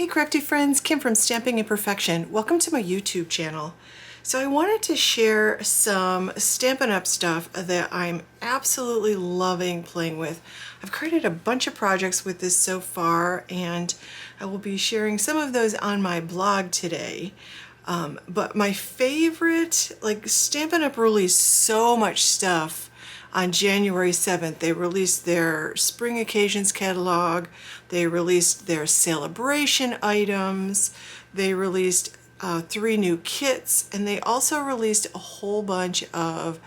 Hey crafty friends, Kim from Stamping Imperfection. Welcome to my YouTube channel. So I wanted to share some Stampin' Up! Stuff that I'm absolutely loving playing with. I've created a bunch of projects with this so far, and I will be sharing some of those on my blog today. But my favorite, like Stampin' Up! Released so much stuff on January 7th. They released their Spring Occasions catalog, they released their celebration items, they released 3 new kits, and they also released a whole bunch of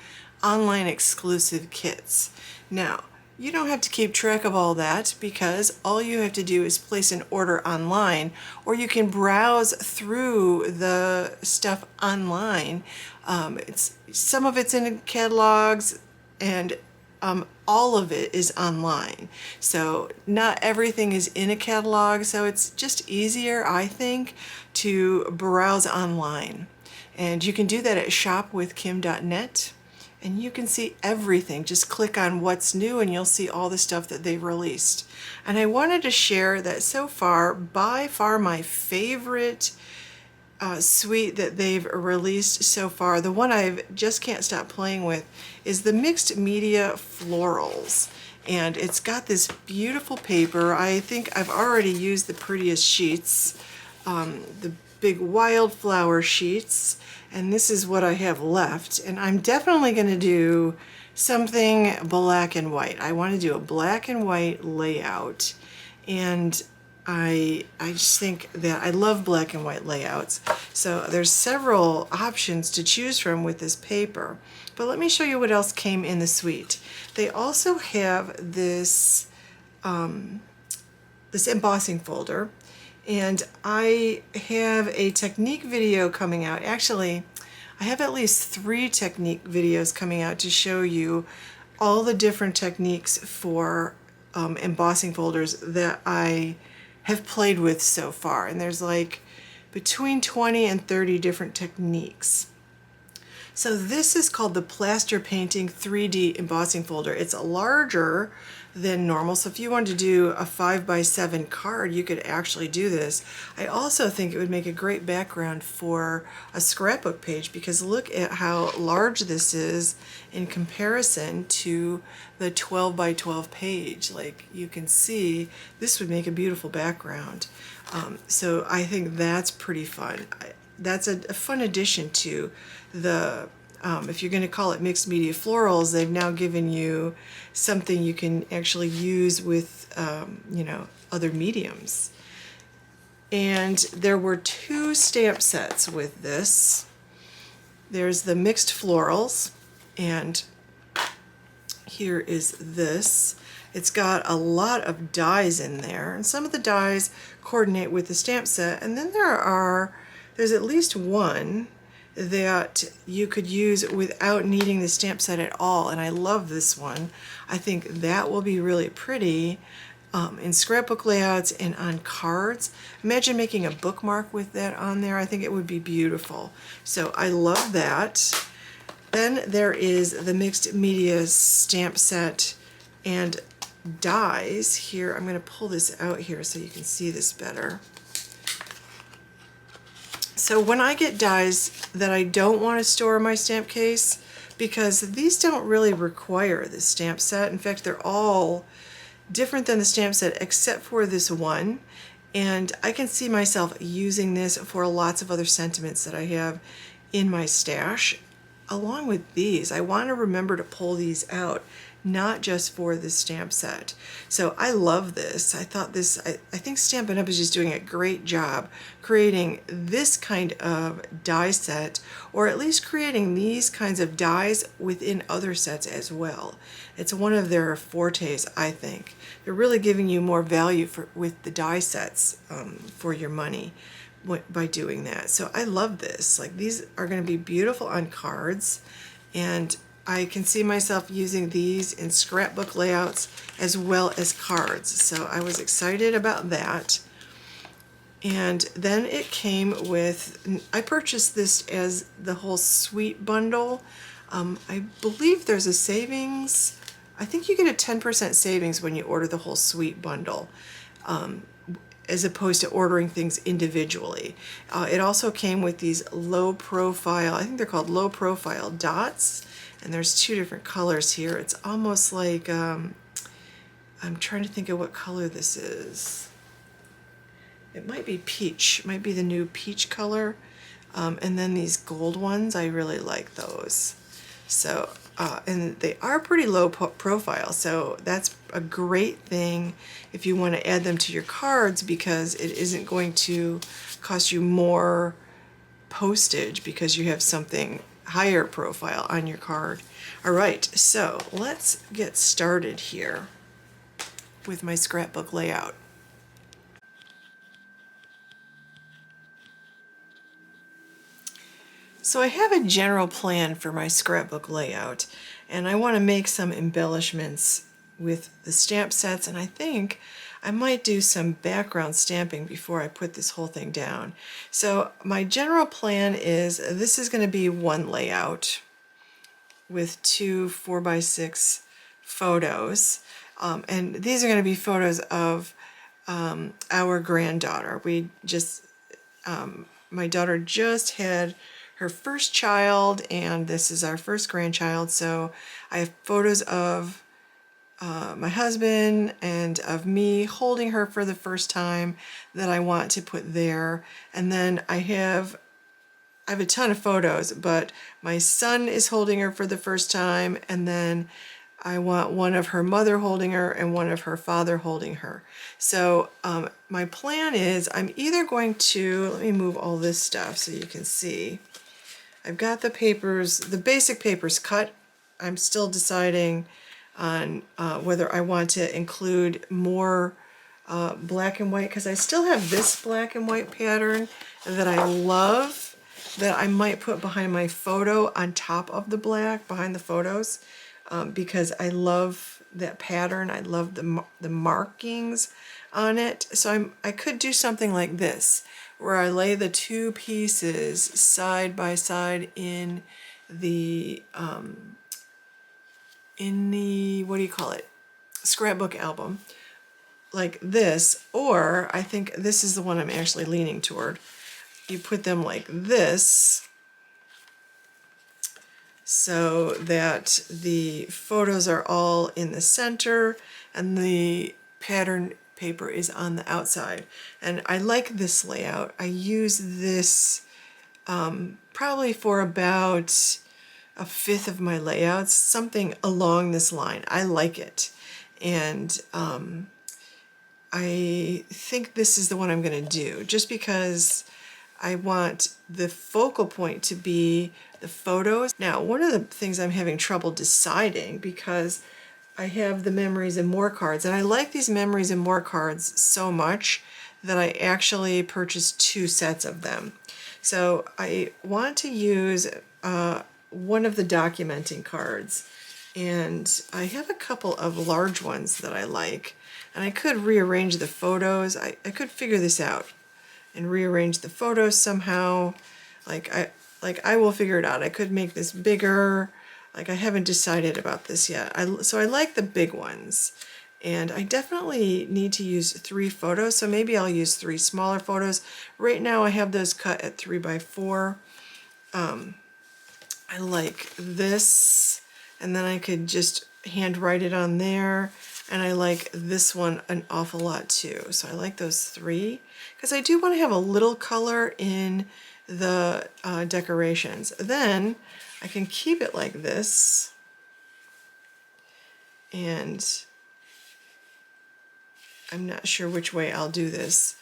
online exclusive kits. Now, you don't have to keep track of all that because all you have to do is place an order online, or you can browse through the stuff online. Some of it's in catalogs, and all of it is online. So not everything is in a catalog, so it's just easier, I think, to browse online. And you can do that at shopwithkim.net, and you can see everything. Just click on what's new and you'll see all the stuff that they've released. And I wanted to share that so far, by far my favorite suite that they've released so far, the one I just can't stop playing with, is the Mixed Media Florals. And it's got this beautiful paper. I think I've already used the prettiest sheets, the big wildflower sheets, and this is what I have left. And I'm definitely going to do something black and white. I want to do a black and white layout, and I just think that I love black and white layouts. So there's several options to choose from with this paper. But let me show you what else came in the suite. They also have this this embossing folder, and I have a technique video coming out. Actually, I have at least 3 technique videos coming out to show you all the different techniques for embossing folders that I have played with so far, and there's like between 20 and 30 different techniques. So this is called the Plaster Painting 3D Embossing Folder. It's larger than normal, so if you wanted to do a 5x7 card, you could actually do this. I also think it would make a great background for a scrapbook page, because look at how large this is in comparison to the 12x12 page. Like, you can see this would make a beautiful background. So I think that's pretty fun. That's a fun addition to the if you're going to call it Mixed Media Florals, they've now given you something you can actually use with you know, other mediums. And there were 2 stamp sets with this. There's the Mixed Florals, and here is this. It's got a lot of dies in there, and some of the dies coordinate with the stamp set, and then there's at least one that you could use without needing the stamp set at all, and I love this one. I think that will be really pretty in scrapbook layouts and on cards. Imagine making a bookmark with that on there. I think it would be beautiful. So I love that. Then there is the Mixed Media stamp set and dies here. I'm going to pull this out here so you can see this better. So when I get dies that I don't want to store in my stamp case, because these don't really require the stamp set. In fact, they're all different than the stamp set except for this one. And I can see myself using this for lots of other sentiments that I have in my stash. Along with these, I want to remember to pull these out, not just for the stamp set. So I love this. I think Stampin' Up! Is just doing a great job creating this kind of die set, or at least creating these kinds of dies within other sets as well. It's one of their fortes, I think. They're really giving you more value with the die sets for your money by doing that. So I love this. Like, these are going to be beautiful on cards, and I can see myself using these in scrapbook layouts as well as cards. So I was excited about that. And then it came with, I purchased this as the whole suite bundle. I believe there's a savings. I think you get a 10% savings when you order the whole suite bundle. as opposed to ordering things individually. It also came with these low profile, I think they're called low profile dots, and there's two different colors here. It's almost like, I'm trying to think of what color this is. It might be peach, it might be the new peach color. And then these gold ones, I really like those. So, and they are pretty low profile, so that's a great thing if you want to add them to your cards, because it isn't going to cost you more postage because you have something higher profile on your card. All right, so let's get started here with my scrapbook layout. So I have a general plan for my scrapbook layout, and I want to make some embellishments with the stamp sets, and I think I might do some background stamping before I put this whole thing down. So my general plan is this is going to be one layout with two 4x6 photos, and these are going to be photos of our granddaughter. My daughter just had her first child, and this is our first grandchild, so I have photos of my husband and of me holding her for the first time that I want to put there. And then I have a ton of photos, but my son is holding her for the first time, and then I want one of her mother holding her and one of her father holding her. So my plan is I'm either going to, let me move all this stuff so you can see. I've got the papers, the basic papers cut. I'm still deciding on whether I want to include more black and white, because I still have this black and white pattern that I love, that I might put behind my photo on top of the black behind the photos, because I love that pattern. I love the markings on it. So I could do something like this, where I lay the two pieces side by side in the what do you call it, scrapbook album, like this. Or I think this is the one I'm actually leaning toward. You put them like this so that the photos are all in the center and the pattern paper is on the outside. And I like this layout. I use this probably for about a fifth of my layouts, something along this line. I like it. And I think this is the one I'm going to do, just because I want the focal point to be the photos. Now, one of the things I'm having trouble deciding, because I have the memories and more cards, and I like these memories and more cards so much that I actually purchased two sets of them. So I want to use one of the documenting cards, and I have a couple of large ones that I like, and I could rearrange the photos. I could figure this out and rearrange the photos somehow. I will figure it out. I could make this bigger. Like, I haven't decided about this yet. So I like the big ones, and I definitely need to use 3 photos, so maybe I'll use 3 smaller photos. Right now I have those cut at 3x4. I like this, and then I could just hand write it on there, and I like this one an awful lot too. So I like those 3, because I do want to have a little color in the decorations. Then I can keep it like this, and I'm not sure which way I'll do this.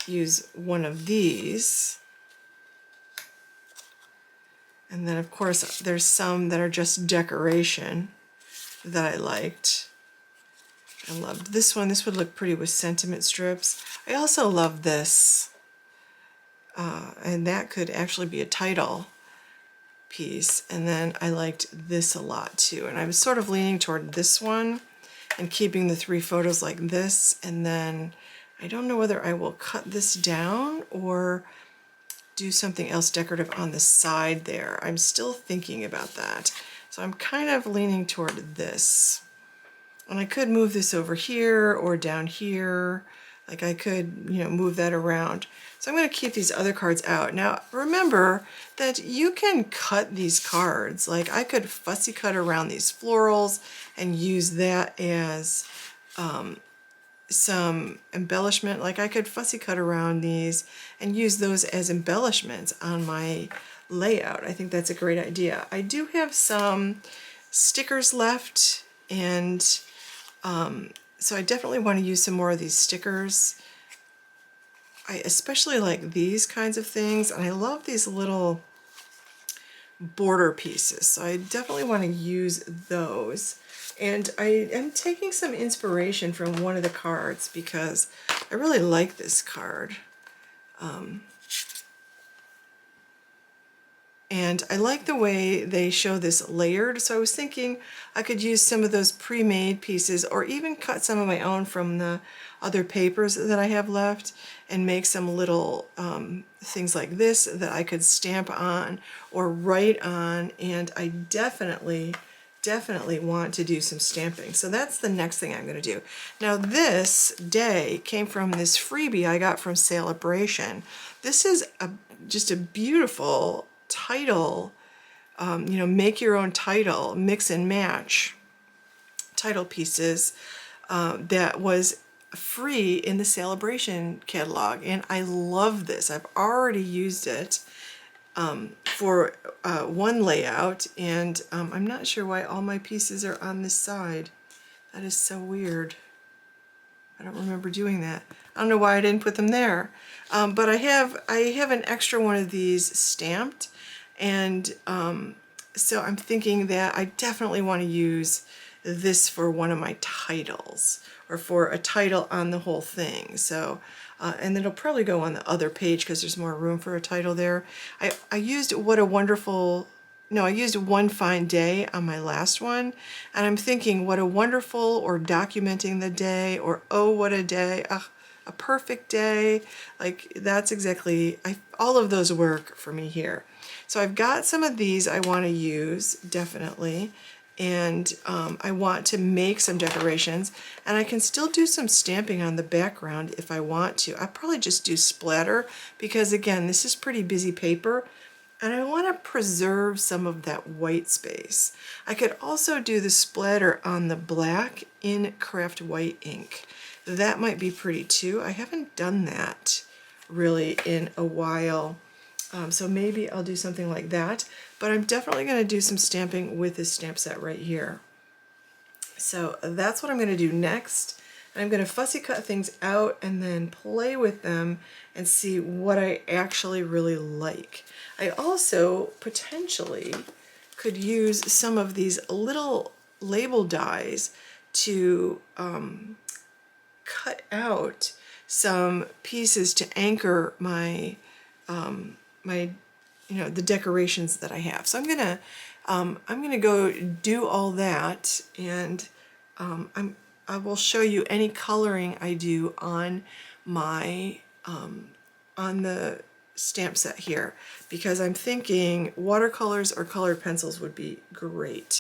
Use one of these, and then of course there's some that are just decoration that I liked. I loved this one. This would look pretty with sentiment strips. I also love this, and that could actually be a title piece. And then I liked this a lot too, and I was sort of leaning toward this one and keeping the 3 photos like this. And then I don't know whether I will cut this down or do something else decorative on the side there. I'm still thinking about that. So I'm kind of leaning toward this. And I could move this over here or down here. Like I could, you know, move that around. So I'm going to keep these other cards out. Now remember that you can cut these cards. Like I could fussy cut around these florals and use that as some embellishment. Like I could fussy cut around these and use those as embellishments on my layout. I think that's a great idea. I do have some stickers left, and so I definitely want to use some more of these stickers. I especially like these kinds of things, and I love these little border pieces, so I definitely want to use those. And I am taking some inspiration from one of the cards because I really like this card. And I like the way they show this layered, so I was thinking I could use some of those pre-made pieces or even cut some of my own from the other papers that I have left and make some little things like this that I could stamp on or write on, and I definitely want to do some stamping. So that's the next thing I'm going to do. Now this day came from this freebie I got from Celebration. This is just a beautiful title, you know, make your own title, mix and match title pieces that was free in the Celebration catalog, and I love this. I've already used it for one layout, and I'm not sure why all my pieces are on this side. That is so weird. I don't remember doing that. I don't know why I didn't put them there. But I have an extra one of these stamped, and so I'm thinking that I definitely want to use this for one of my titles, or for a title on the whole thing. So, and it'll probably go on the other page because there's more room for a title there. I used What a Wonderful, no, I used One Fine Day on my last one, and I'm thinking What a Wonderful, or Documenting the Day, or Oh What a Day, a perfect day. Like that's exactly, all of those work for me here. So I've got some of these I want to use definitely, and I want to make some decorations, and I can still do some stamping on the background if I want to. I'll probably just do splatter because again this is pretty busy paper, and I want to preserve some of that white space. I could also do the splatter on the black in Craft White ink. That might be pretty too. I haven't done that really in a while, so maybe I'll do something like that, but I'm definitely going to do some stamping with this stamp set right here. So that's what I'm going to do next. I'm going to fussy cut things out and then play with them and see what I actually really like. I also potentially could use some of these little label dies to cut out some pieces to anchor my you know, the decorations that I have. So I'm gonna go do all that, and I will show you any coloring I do on my on the stamp set here, because I'm thinking watercolors or colored pencils would be great.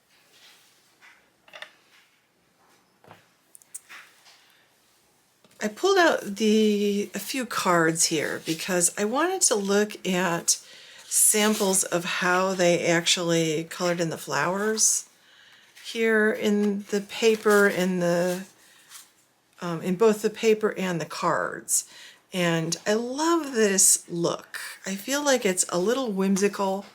I pulled out a few cards here because I wanted to look at samples of how they actually colored in the flowers here in the paper, in both the paper and the cards. And I love this look. I feel like it's a little whimsical.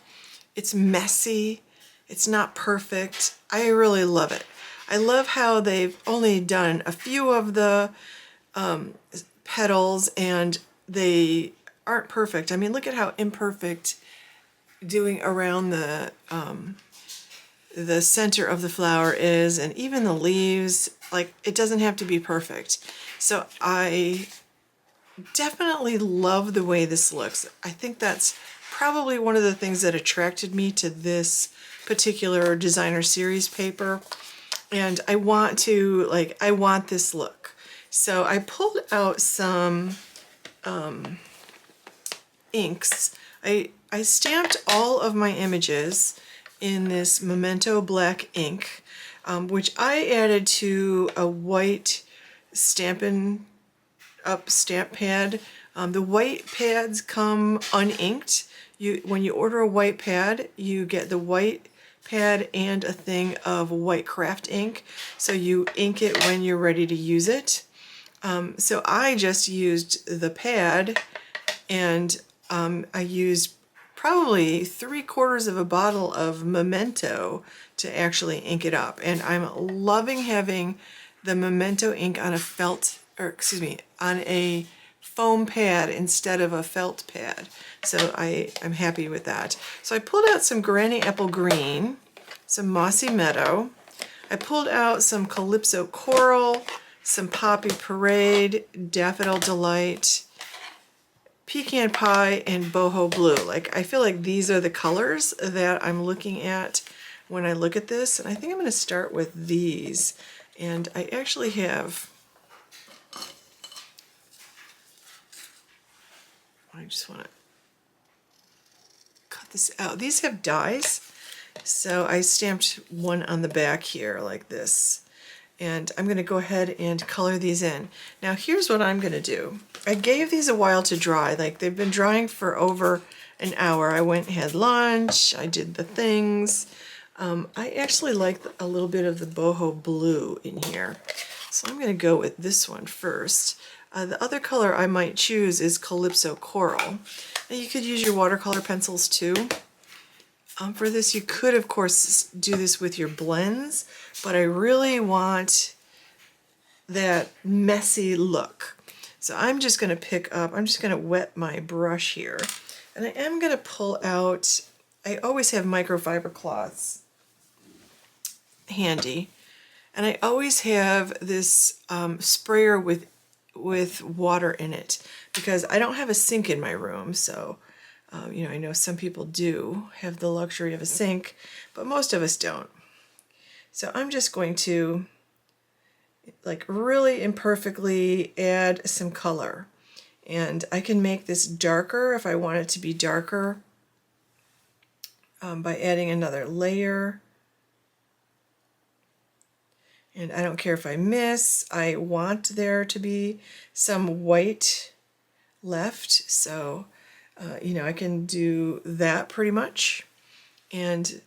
It's messy. It's not perfect. I really love it. I love how they've only done a few of the petals, and they aren't perfect. I mean, look at how imperfect doing around the center of the flower is, and even the leaves. Like, it doesn't have to be perfect. So I definitely love the way this looks. I think that's probably one of the things that attracted me to this particular designer series paper, and I want this look. So I pulled out some inks. I stamped all of my images in this Memento black ink, which I added to a white Stampin' Up stamp pad. The white pads come uninked. When you order a white pad, you get the white pad and a thing of white craft ink, so you ink it when you're ready to use it. So I just used the pad, and I used probably 3/4 of a bottle of Memento to actually ink it up, and I'm loving having the Memento ink on a felt, or excuse me, on a foam pad instead of a felt pad. So I'm happy with that. So I pulled out some Granny Apple Green, some Mossy Meadow. I pulled out some Calypso Coral, some Poppy Parade, Daffodil Delight, Pecan Pie, and Boho Blue. Like, I feel like these are the colors that I'm looking at when I look at this, and I think I'm going to start with these. And I actually have, I just want to cut this out. These have dies, so I stamped one on the back here like this. And I'm going to go ahead and color these in. Now here's what I'm going to do. I gave these a while to dry. Like, they've been drying for over an hour. I went and had lunch, I did the things. I actually like a little bit of the Boho Blue in here. So I'm going to go with this one first. The other color I might choose is Calypso Coral. Now you could use your watercolor pencils too. For this, you could, of course, do this with your blends, but I really want that messy look. So I'm just going to pick up, I'm just going to wet my brush here, and I am going to pull out, I always have microfiber cloths handy, and I always have this sprayer with water in it, because I don't have a sink in my room, so you know, I know some people do have the luxury of a sink, but most of us don't. So I'm just going to, like, really imperfectly add some color. And I can make this darker if I want it to be darker by adding another layer. And I don't care if I miss. I want there to be some white left, so you know, I can do that pretty much. And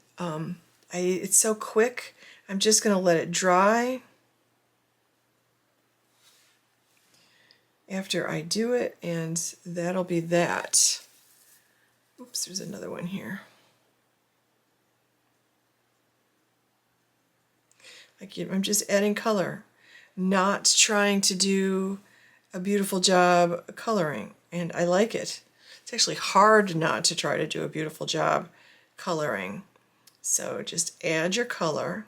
it's so quick. I'm just going to let it dry after I do it, and that'll be that. Oops, there's another one here. Like, I'm just adding color, not trying to do a beautiful job coloring, and I like it. It's actually hard not to try to do a beautiful job coloring. So just add your color.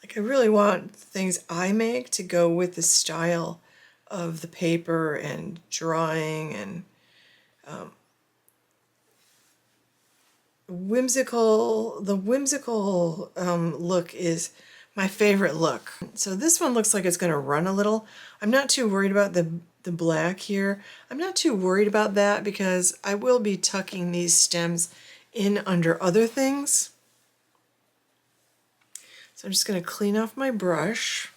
Like, I really want things I make to go with the style of the paper and drawing, and the whimsical look is my favorite look. So this one looks like it's going to run a little. I'm not too worried about the black here. I'm not too worried about that because I will be tucking these stems in under other things. So I'm just going to clean off my brush,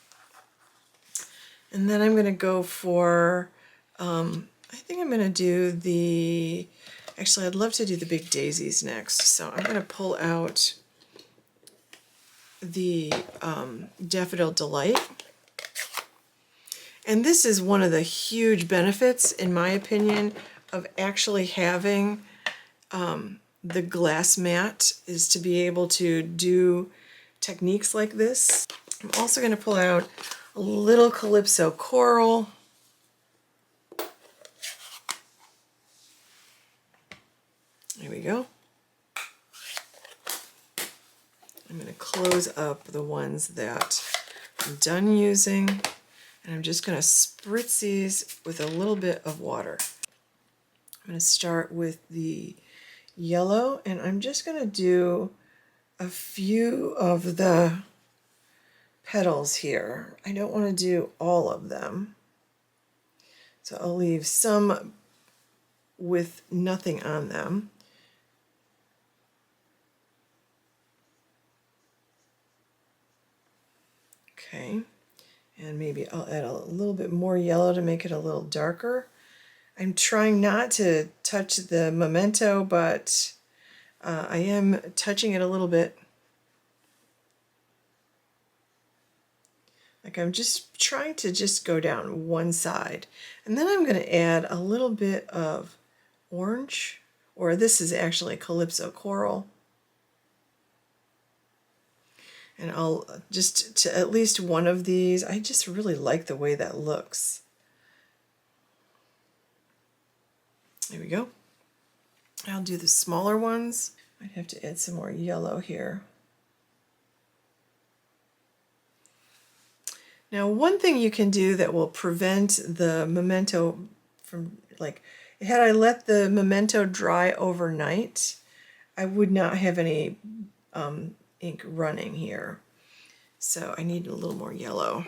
and then I'm going to go for, I think I'm going to do the, actually I'd love to do the big daisies next. So I'm going to pull out the Daffodil Delight. And this is one of the huge benefits, in my opinion, of actually having the glass mat, is to be able to do techniques like this. I'm also going to pull out a little Calypso Coral. There we go. I'm going to close up the ones that I'm done using, and I'm just going to spritz these with a little bit of water. I'm going to start with the yellow, and I'm just going to do a few of the petals here. I don't want to do all of them, so I'll leave some with nothing on them. Okay, And maybe I'll add a little bit more yellow to make it a little darker. I'm trying not to touch the memento, but I am touching it a little bit. Like I'm just trying to just go down one side. And then I'm going to add a little bit of orange, or this is actually Calypso Coral. And I'll just to at least one of these. I just really like the way that looks. There we go. I'll do the smaller ones. I'd have to add some more yellow here. Now, one thing you can do that will prevent the memento from, like, had I let the memento dry overnight, I would not have any ink running here. So I need a little more yellow.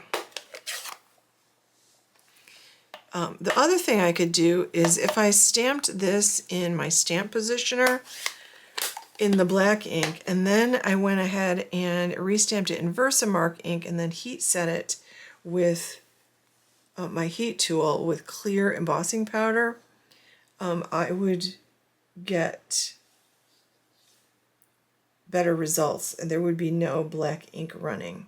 The other thing I could do is if I stamped this in my stamp positioner in the black ink, and then I went ahead and restamped it in Versamark ink and then heat set it with my heat tool with clear embossing powder, I would get better results and there would be no black ink running.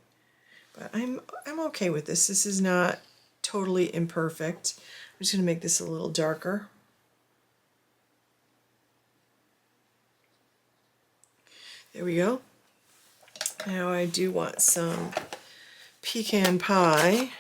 But I'm okay with this. This is not totally imperfect. I'm just going to make this a little darker. There we go. Now I do want some pecan pie.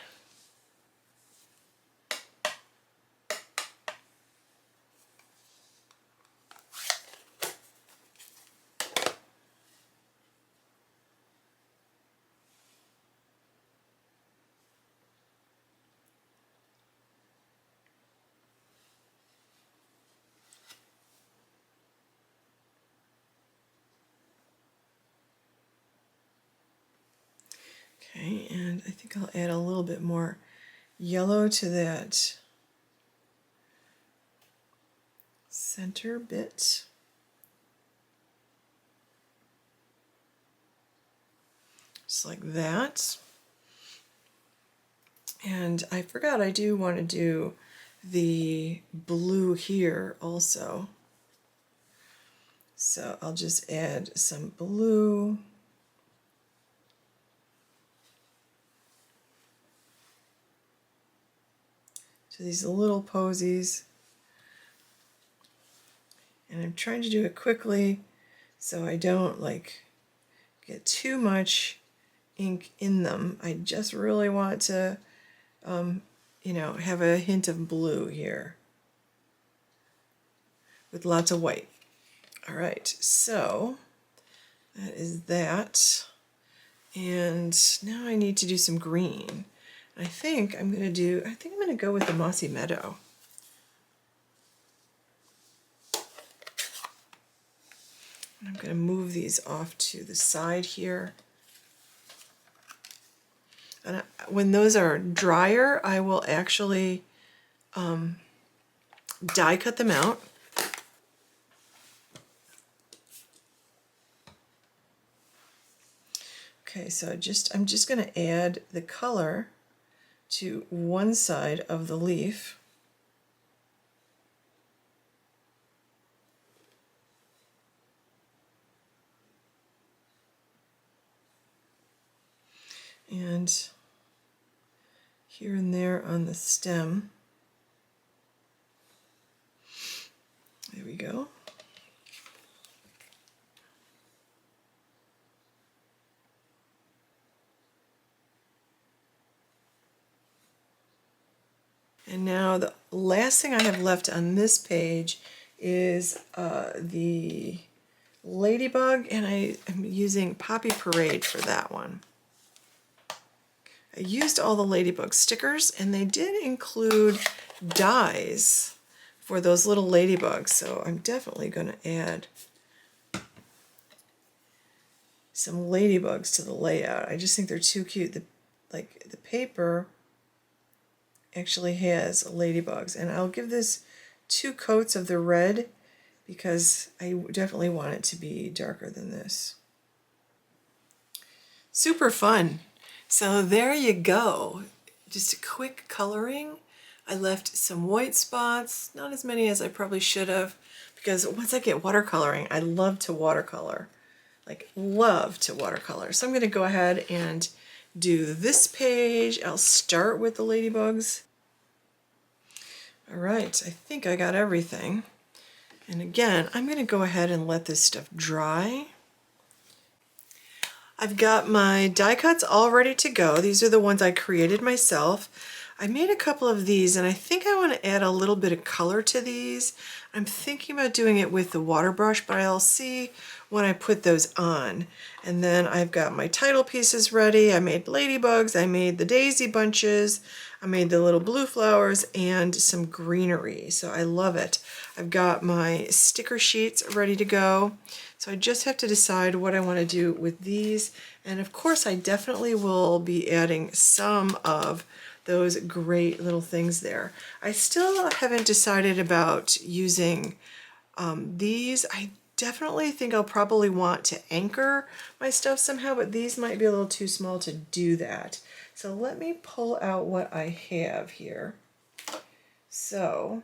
Okay, and I think I'll add a little bit more yellow to that center bit. Just like that. And I forgot I do want to do the blue here also. So I'll just add some blue. To these little posies, and I'm trying to do it quickly so I don't like get too much ink in them. I just really want to you know, have a hint of blue here with lots of white. All right, so that is that, and now I need to do some green. I think I'm going to go with the Mossy Meadow. I'm going to move these off to the side here. And when those are drier, I will actually die cut them out. Okay, so I'm just going to add the color to one side of the leaf. And here and there on the stem. There we go. And now the last thing I have left on this page is the ladybug, and I am using Poppy Parade for that one. I used all the ladybug stickers, and they did include dies for those little ladybugs, so I'm definitely going to add some ladybugs to the layout. I just think they're too cute. The paper actually has ladybugs, and I'll give this 2 coats of the red because I definitely want it to be darker than this. Super fun. So there you go. Just a quick coloring. I left some white spots, not as many as I probably should have, because once I get watercoloring, I love to watercolor. Like, love to watercolor. So I'm going to go ahead and do this page. I'll start with the ladybugs. All right, I think I got everything. And again, I'm going to go ahead and let this stuff dry. I've got my die cuts all ready to go. These are the ones I created myself. I made a couple of these and I think I want to add a little bit of color to these. I'm thinking about doing it with the water brush, but I'll see when I put those on. And then I've got my title pieces ready. I made ladybugs, I made the daisy bunches, I made the little blue flowers and some greenery. So I love it. I've got my sticker sheets ready to go. So I just have to decide what I want to do with these. And of course I definitely will be adding some of those great little things there. I still haven't decided about using these. I definitely think I'll probably want to anchor my stuff somehow, but these might be a little too small to do that. So let me pull out what I have here. So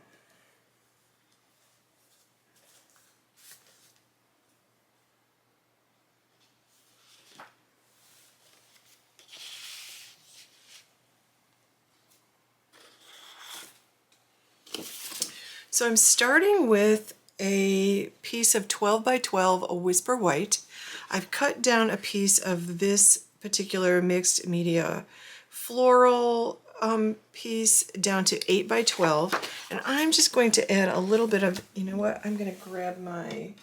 I'm starting with a piece of 12 by 12, a Whisper White. I've cut down a piece of this particular mixed media floral piece down to 8 by 12, and I'm just going to add a little bit of, you know what, I'm going to grab my,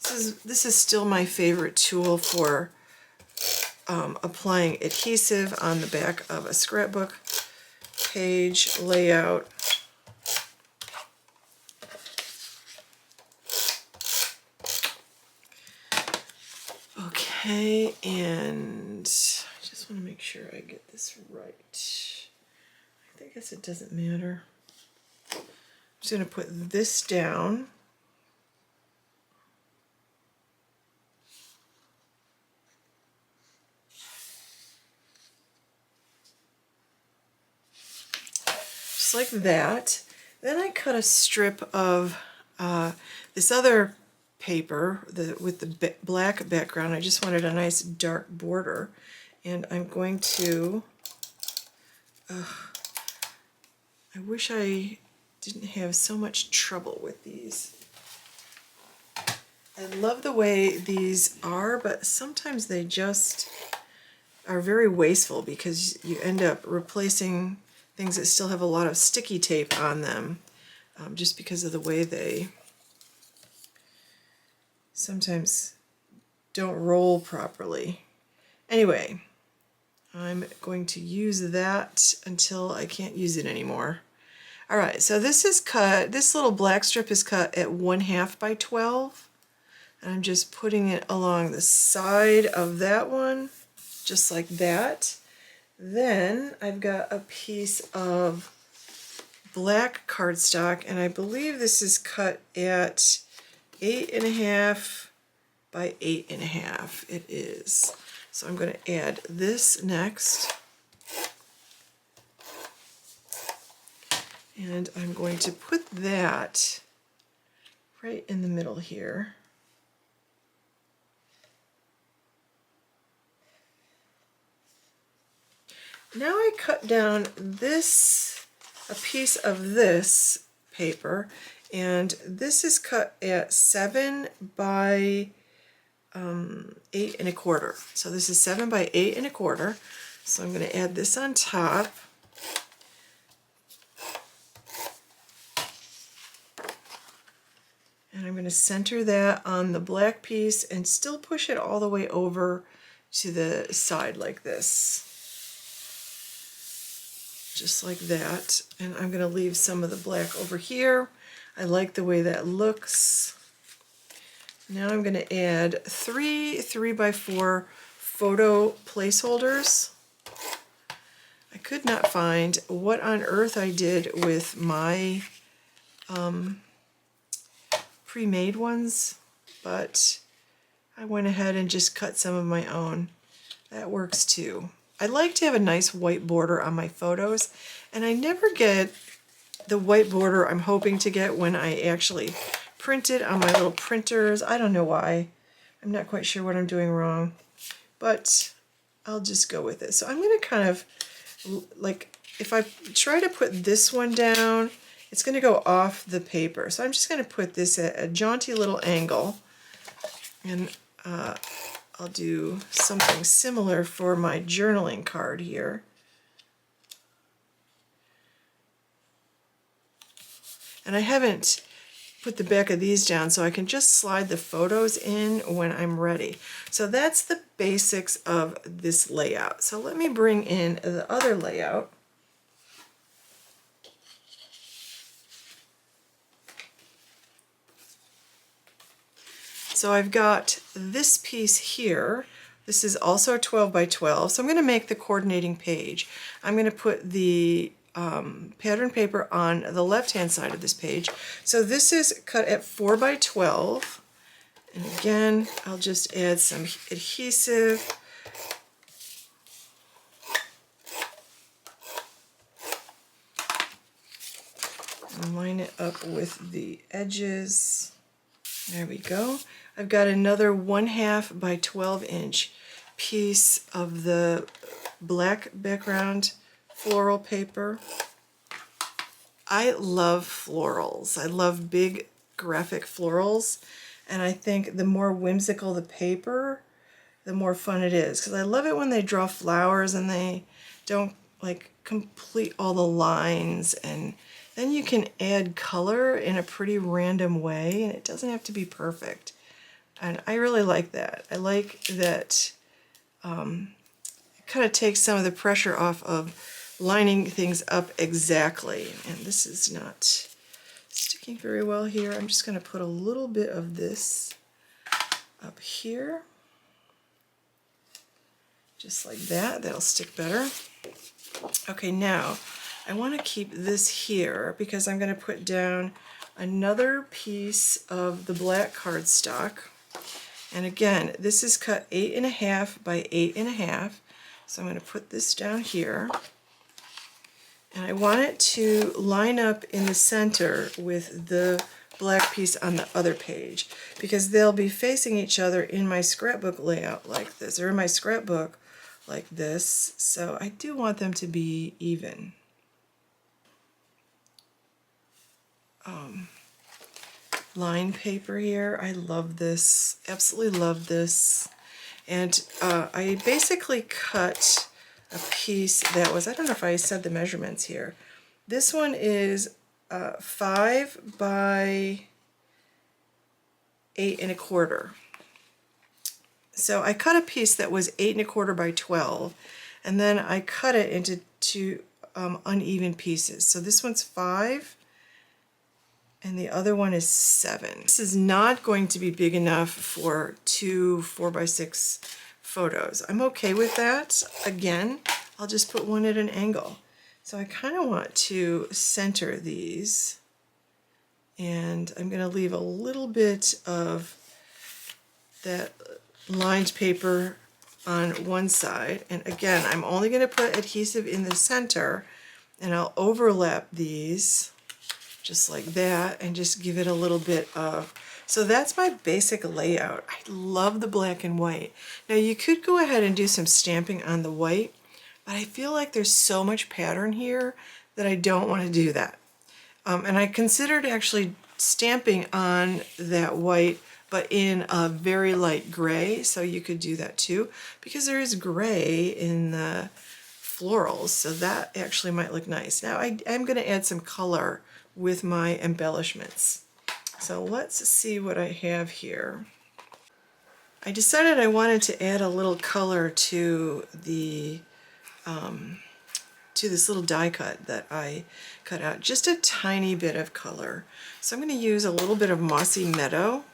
this is still my favorite tool for applying adhesive on the back of a scrapbook page layout. Okay, and I just want to make sure I get this right. I guess it doesn't matter. I'm just going to put this down. Just like that. Then I cut a strip of this other paper with the black background. I just wanted a nice dark border, and I'm going to, I wish I didn't have so much trouble with these. I love the way these are, but sometimes they just are very wasteful because you end up replacing things that still have a lot of sticky tape on them just because of the way they sometimes don't roll properly. Anyway, I'm going to use that until I can't use it anymore. All right, so this is cut, this little black strip is cut at 1/2 by 12. And I'm just putting it along the side of that one, just like that. Then I've got a piece of black cardstock, and I believe this is cut at 8.5 by 8.5. It is. So I'm going to add this next. And I'm going to put that right in the middle here. Now I cut down this, a piece of this paper, and this is cut at 7 by 8.25. So this is 7 by 8.25. So I'm going to add this on top. And I'm going to center that on the black piece and still push it all the way over to the side like this. Just like that. And I'm going to leave some of the black over here. I like the way that looks. Now I'm going to add 3 3x4 photo placeholders. I could not find what on earth I did with my pre-made ones, but I went ahead and just cut some of my own. That works too. I like to have a nice white border on my photos, and I never get the white border I'm hoping to get when I actually print it on my little printers. I don't know why. I'm not quite sure what I'm doing wrong, but I'll just go with it. So I'm going to kind of, like, if I try to put this one down, it's going to go off the paper. So I'm just going to put this at a jaunty little angle, and I'll do something similar for my journaling card here. And I haven't put the back of these down, so I can just slide the photos in when I'm ready. So that's the basics of this layout. So let me bring in the other layout. So I've got this piece here. This is also 12 by 12. So I'm going to make the coordinating page. I'm going to put the pattern paper on the left-hand side of this page. So this is cut at 4 by 12. And again, I'll just add some adhesive. And line it up with the edges. There we go. I've got another 1/2 by 12 inch piece of the black background floral paper. I love florals. I love big graphic florals, and I think the more whimsical the paper, the more fun it is, because I love it when they draw flowers and they don't like complete all the lines, and then you can add color in a pretty random way, and it doesn't have to be perfect. And I really like that. I like that it kind of takes some of the pressure off of lining things up exactly. And this is not sticking very well here. I'm just going to put a little bit of this up here. Just like that. That'll stick better. Okay, now I want to keep this here because I'm going to put down another piece of the black cardstock. And again, this is cut 8.5 by 8.5. So I'm going to put this down here. And I want it to line up in the center with the black piece on the other page, because they'll be facing each other in my scrapbook layout like this, or in my scrapbook like this. So I do want them to be even. Line paper here. I love this. Absolutely love this. And I basically cut a piece that was, I don't know if I said the measurements here. This one is 5 by 8.25. So I cut a piece that was 8.25 by 12, and then I cut it into two uneven pieces. So this one's 5, and the other one is 7. This is not going to be big enough for 2 4 by 6 photos. I'm okay with that. Again, I'll just put one at an angle. So I kind of want to center these, and I'm going to leave a little bit of that lined paper on one side. And again, I'm only going to put adhesive in the center, and I'll overlap these just like that and just give it a little bit of. So that's my basic layout. I love the black and white. Now you could go ahead and do some stamping on the white, but I feel like there's so much pattern here that I don't want to do that. And I considered actually stamping on that white, but in a very light gray, so you could do that too, because there is gray in the florals, so that actually might look nice. Now I'm going to add some color with my embellishments. So let's see what I have here. I decided I wanted to add a little color to the to this little die cut that I cut out, just a tiny bit of color. So I'm going to use a little bit of Mossy Meadow,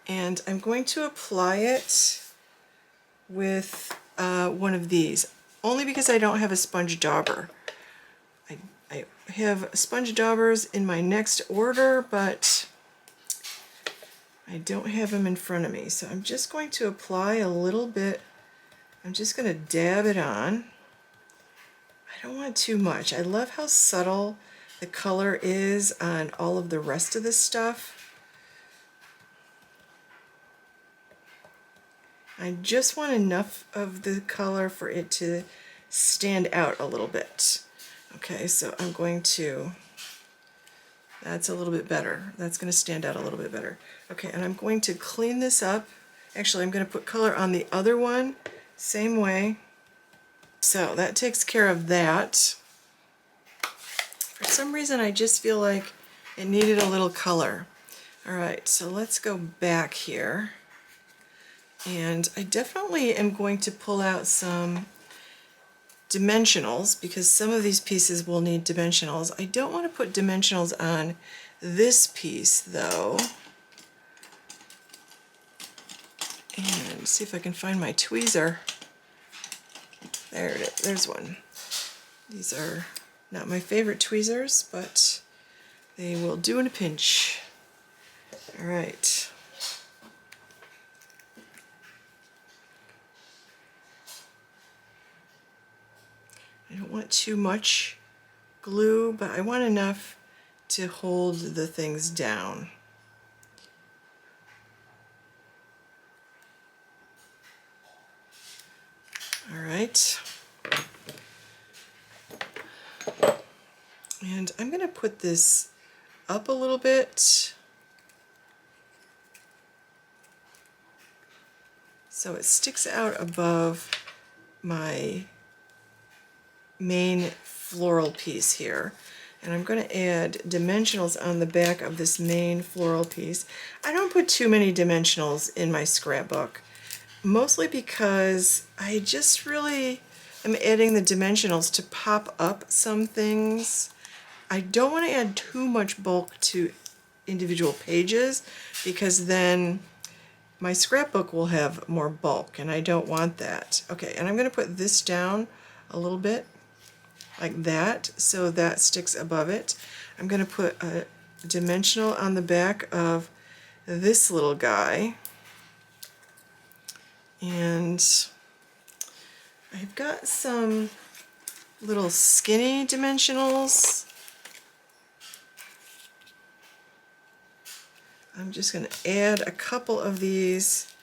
and I'm going to apply it with one of these, only because I don't have a sponge dauber. I have sponge daubers in my next order, but I don't have them in front of me. So I'm just going to apply a little bit I'm just going to dab it on. I don't want too much. I love how subtle the color is on all of the rest of this stuff. I just want enough of the color for it to stand out a little bit. Okay, so I'm going to, that's a little bit better. That's going to stand out a little bit better. Okay, and I'm going to clean this up. Actually, I'm going to put color on the other one, same way. So that takes care of that. For some reason, I just feel like it needed a little color. All right, so let's go back here. And I definitely am going to pull out some dimensionals because some of these pieces will need dimensionals. I don't want to put dimensionals on this piece though. And see if I can find my tweezer. There it is, there's one. These are not my favorite tweezers, but they will do in a pinch. All right. I don't want too much glue, but I want enough to hold the things down. All right. And I'm going to put this up a little bit so it sticks out above my main floral piece here. And I'm going to add dimensionals on the back of this main floral piece. I don't put too many dimensionals in my scrapbook, mostly because I just really am adding the dimensionals to pop up some things. I don't want to add too much bulk to individual pages because then my scrapbook will have more bulk and I don't want that. Okay, and I'm going to put this down a little bit like that so that sticks above it. I'm going to put a dimensional on the back of this little guy, and I've got some little skinny dimensionals. I'm just going to add a couple of these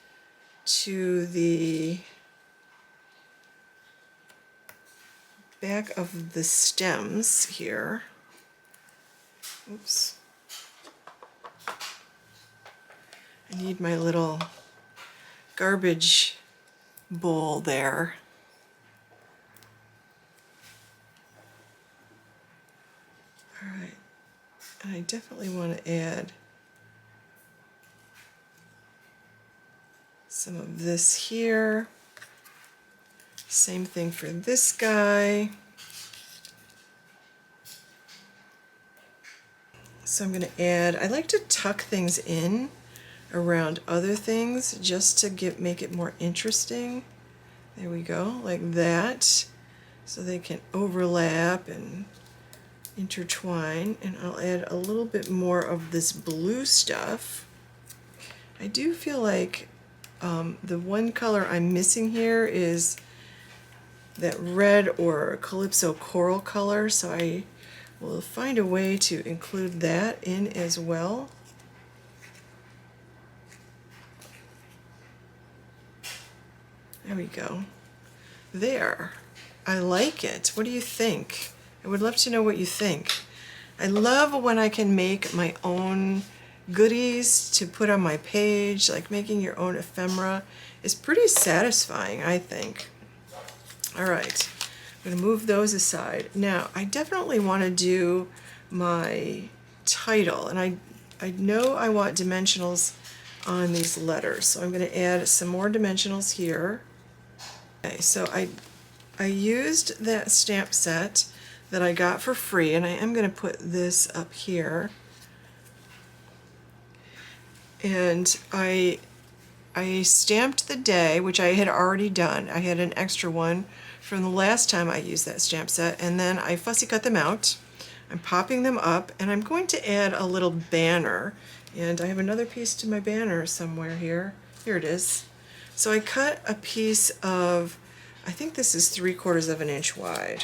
to the back of the stems here. Oops. I need my little garbage bowl there. All right, and I definitely want to add some of this here. Same thing for this guy. So I'm going to add, I like to tuck things in around other things just to make it more interesting. There we go, like that. So they can overlap and intertwine. And I'll add a little bit more of this blue stuff. I do feel like the one color I'm missing here is that red or Calypso coral color, so I will find a way to include that in as well. There we go. There. I like it. What do you think? I would love to know what you think. I love when I can make my own goodies to put on my page, like making your own ephemera is pretty satisfying, I think. All right, I'm going to move those aside. Now, I definitely want to do my title, and I know I want dimensionals on these letters, so I'm going to add some more dimensionals here. Okay, so I used that stamp set that I got for free, and I am going to put this up here. And I stamped the day, which I had already done. I had an extra one from the last time I used that stamp set, and then I fussy cut them out. I'm popping them up, and I'm going to add a little banner, and I have another piece to my banner somewhere here. Here it is. So I cut a piece of I think this is 3/4 of an inch wide.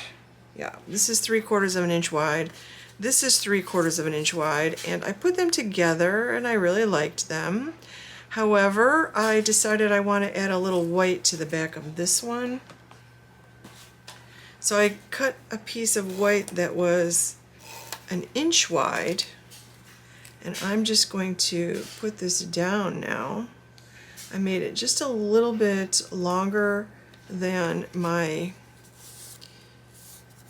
Yeah, this is 3/4 of an inch wide. This is 3/4 of an inch wide, and I put them together and I really liked them. However, I decided I want to add a little white to the back of this one. So I cut a piece of white that was an inch wide, and I'm just going to put this down now. I made it just a little bit longer than my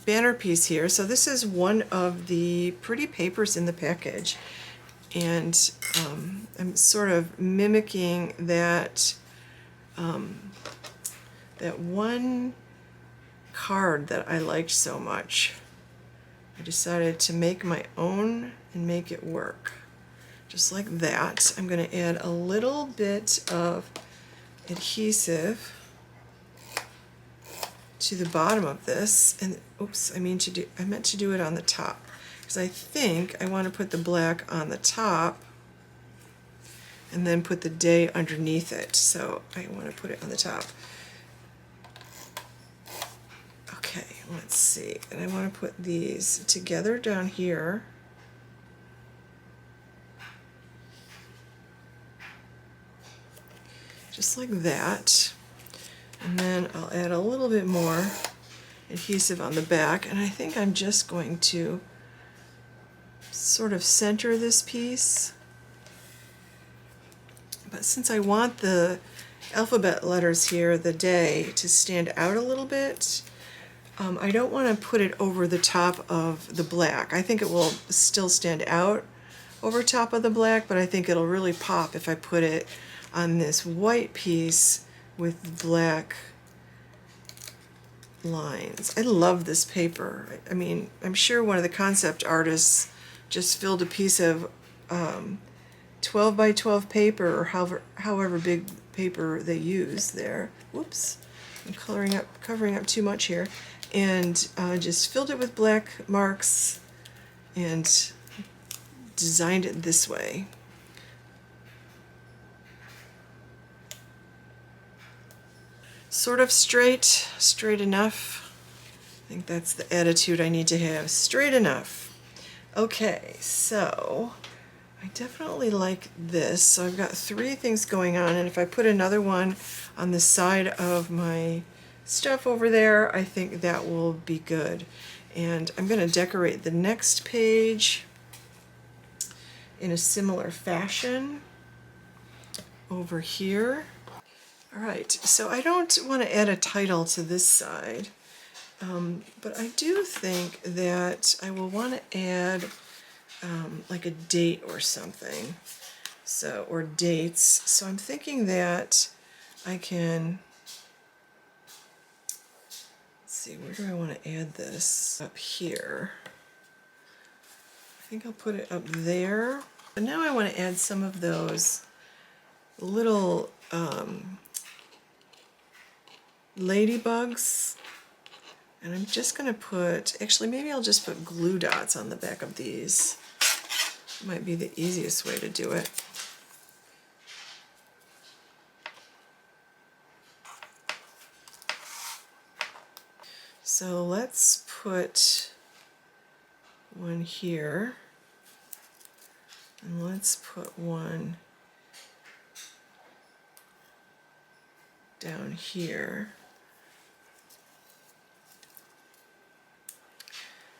banner piece here. So this is one of the pretty papers in the package, and I'm sort of mimicking that that one card that I liked so much. I decided to make my own and make it work. Just like that. I'm going to add a little bit of adhesive to the bottom of this, and oops, I meant to do it on the top, because I think I want to put the black on the top and then put the day underneath it. So I want to put it on the top. Okay, let's see. And I want to put these together down here. Just like that. And then I'll add a little bit more adhesive on the back, and I think I'm just going to sort of center this piece. But since I want the alphabet letters here, the day, to stand out a little bit, I don't want to put it over the top of the black. I think it will still stand out over top of the black, but I think it'll really pop if I put it on this white piece with black lines. I love this paper. I mean, I'm sure one of the concept artists just filled a piece of 12 by 12 paper, or however big paper they use there. Whoops, I'm covering up too much here. And just filled it with black marks and designed it this way. Sort of straight enough. I think that's the attitude I need to have, straight enough. Okay, so I definitely like this. So I've got 3 things going on, and if I put another one on the side of my stuff over there, I think that will be good. And I'm going to decorate the next page in a similar fashion over here. All right, so I don't want to add a title to this side, but I do think that I will want to add like a date or something, so, or dates. So I'm thinking that I can, let's see, where do I want to add this? Up here. I think I'll put it up there. But now I want to add some of those little ladybugs, and I'm just going to put, actually maybe I'll just put glue dots on the back of these. Might be the easiest way to do it. So let's put one here, and let's put one down here.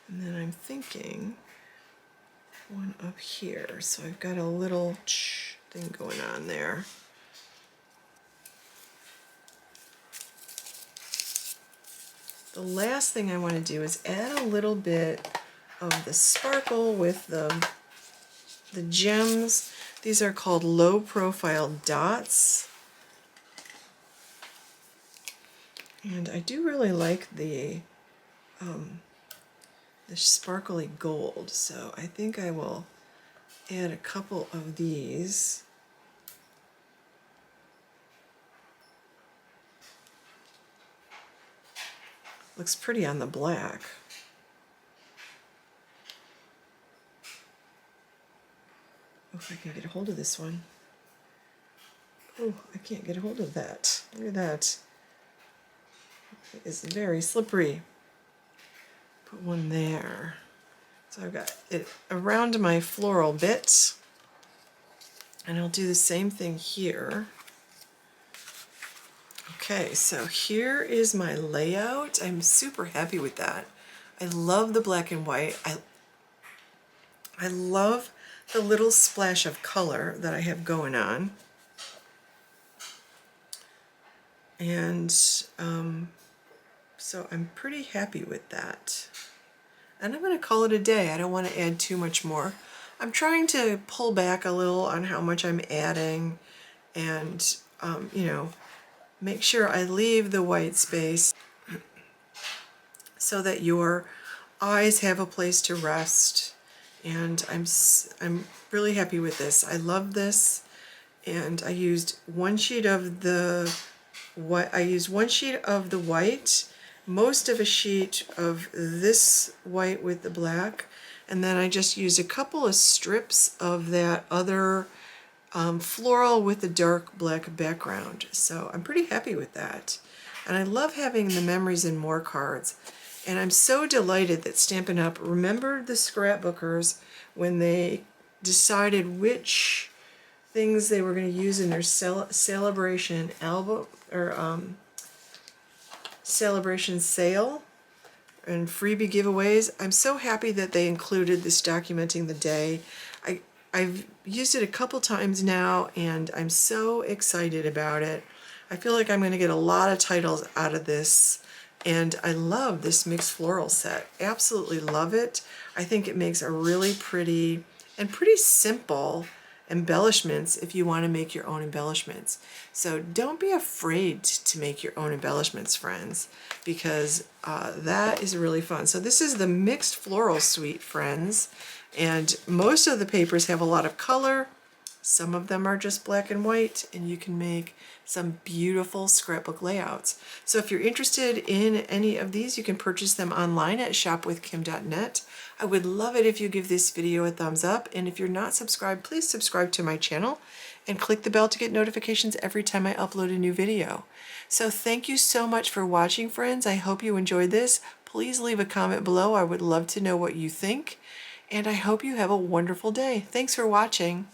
And then I'm thinking one up here. So I've got a little thing going on there. The last thing I want to do is add a little bit of the sparkle with the gems. These are called low profile dots. And I do really like the sparkly gold, so I think I will add a couple of these. Looks pretty on the black. Oh, if I can get a hold of this one. Oh, I can't get a hold of that. Look at that. It is very slippery. Put one there. So I've got it around my floral bit, and I'll do the same thing here. Okay, so here is my layout. I'm super happy with that. I love the black and white. I love the little splash of color that I have going on. And so I'm pretty happy with that. And I'm going to call it a day. I don't want to add too much more. I'm trying to pull back a little on how much I'm adding and, you know, make sure I leave the white space so that your eyes have a place to rest. And I'm really happy with this. I love this. And I used one sheet of the white, most of a sheet of this white with the black, and then I just used a couple of strips of that other floral with the dark black background. So I'm pretty happy with that. And I love having the Memories and More cards. And I'm so delighted that Stampin' Up! Remembered the scrapbookers when they decided which things they were going to use in their celebration album or celebration sale and freebie giveaways. I'm so happy that they included this documenting the day. I've used it a couple times now and I'm so excited about it. I feel like I'm going to get a lot of titles out of this, and I love this mixed floral set. Absolutely love it. I think it makes a really pretty and pretty simple embellishments if you want to make your own embellishments. So don't be afraid to make your own embellishments, friends, because that is really fun. So this is the mixed floral suite, friends, and most of the papers have a lot of color. Some of them are just black and white, and you can make some beautiful scrapbook layouts. So if you're interested in any of these, you can purchase them online at shopwithkim.net. I would love it if you give this video a thumbs up, and if you're not subscribed, please subscribe to my channel and click the bell to get notifications every time I upload a new video. So thank you so much for watching, friends. I hope you enjoyed this. Please leave a comment below. I would love to know what you think, and I hope you have a wonderful day. Thanks for watching.